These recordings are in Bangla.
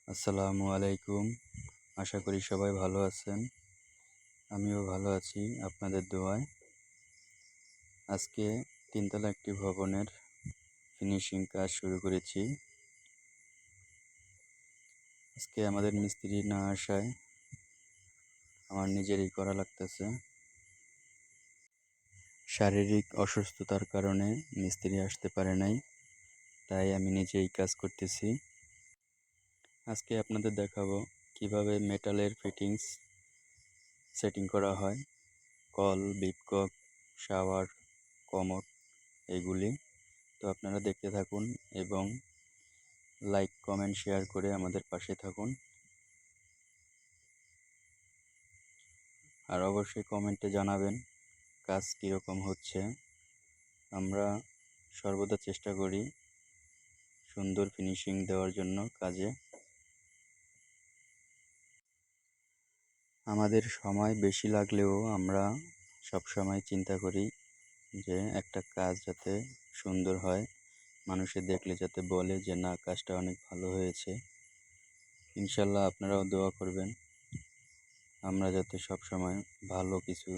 আসসালামু আলাইকুম। আশা করি সবাই ভালো আছেন। আমিও ভালো আছি আপনাদের দোয়ায়। আজকে তিনতলা একটি ভবনের ফিনিশিং কাজ শুরু করেছি। আজকে আমাদের মিস্ত্রি না আসায় আমার নিজেরই করা লাগতেছে। শারীরিক অসুস্থতার কারণে মিস্ত্রি আসতে পারে নাই, তাই আমি নিজেই কাজ করতেছি। আজকে আপনাদের দেখাবো কিভাবে মেটালের ফিটিংস সেটিং করা হয়। কল, বিটকক, শাওয়ার, কমোড এগুলি। তো আপনারা দেখতে থাকুন এবং লাইক, কমেন্ট, শেয়ার করে আমাদের পাশে থাকুন। আর অবশ্যই কমেন্টে জানাবেন কাজ কীরকম হচ্ছে। আমরা সর্বদা চেষ্টা করি সুন্দর ফিনিশিং দেওয়ার জন্য কাজে। আমাদের সময় বেশি লাগলেও আমরা সবসময় চিন্তা করি যে একটা কাজ যাতে সুন্দর হয়, মানুষে দেখলে যাতে বলে যে না, কাজটা অনেক ভালো হয়েছে। ইনশাল্লাহ আপনারাও দোয়া করবেন আমরা যাতে সবসময় ভালো কিছু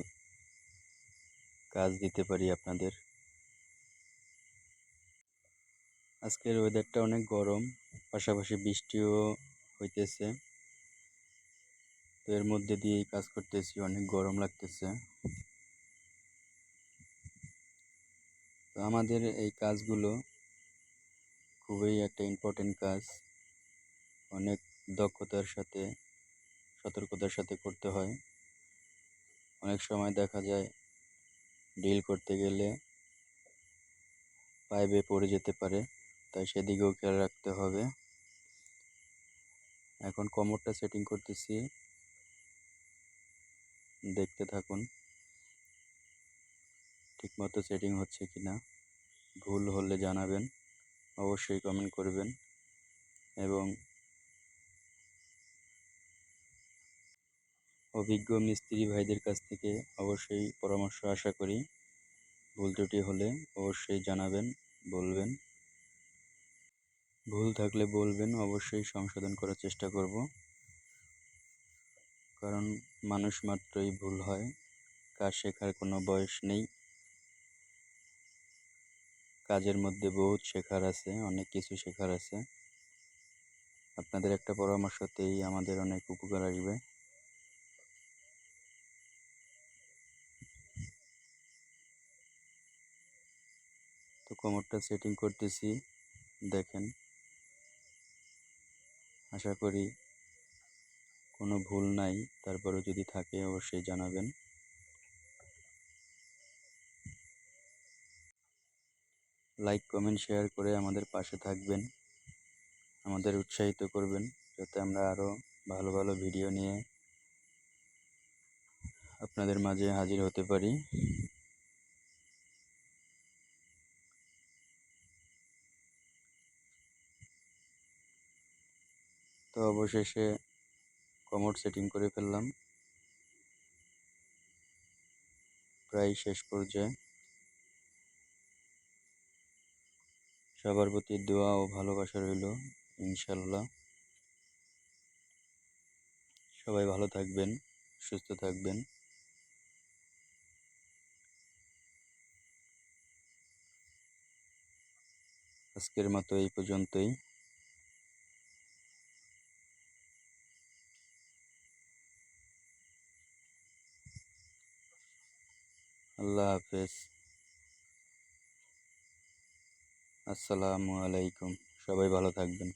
কাজ দিতে পারি আপনাদের। আজকের ওয়েদারটা অনেক গরম, পাশাপাশি বৃষ্টিও হইতেছে। তো এর মধ্যে দিয়েই কাজ করতেছি, অনেক গরম লাগতেছে। তো আমাদের এই কাজগুলো খুবই একটা ইম্পর্টেন্ট কাজ। অনেক দক্ষতার সাথে, সতর্কতার সাথে করতে হয়। অনেক সময় দেখা যায় ড্রিল করতে গেলে পাইপে পড়ে যেতে পারে, তাই সেদিকেও খেয়াল রাখতে হবে। এখন কমোডটা সেটিং করতেছি, দেখতে থাকুন ঠিকমতো সেটিং হচ্ছে কিনা। ভুল হলে জানাবেন, অবশ্যই কমেন্ট করবেন এবং অভিজ্ঞ মিস্ত্রি ভাইদের কাছ থেকে অবশ্যই পরামর্শ আশা করি। ভুল ত্রুটি হলে অবশ্যই জানাবেন, বলবেন। ভুল থাকলে বলবেন, অবশ্যই সংশোধন করার চেষ্টা করব। কারণ মানুষ মাত্রই ভুল হয়, কাজ শেখার কোনো বয়স নেই। কাজের মধ্যে বহুত শেখার আছে, অনেক কিছু শেখার আছে। আপনাদের একটা পরামর্শতেই আমাদের অনেক উপকার আসবে। তো কোমরটা সেটিং করতেছি, দেখেন। আশা করি কোনো ভুল নাই, তারপরেও যদি থাকে অবশ্যই জানাবেন। লাইক, কমেন্ট, শেয়ার করে আমাদের পাশে থাকবেন, আমাদের উৎসাহিত করবেন যাতে আমরা আরও ভালো ভালো ভিডিও নিয়ে আপনাদের মাঝে হাজির হতে পারি। তো অবশেষে কমোড সেটিং করে ফেললাম, প্রায় শেষ পর্যায়ে। সবার প্রতি দোয়া ও ভালোবাসা রইল, ইনশাল্লাহ। সবাই ভালো থাকবেন, সুস্থ থাকবেন। আজকের মতো এই পর্যন্তই। আল্লাহ হাফেজ। আসসালামু আলাইকুম। সবাই ভালো থাকবেন।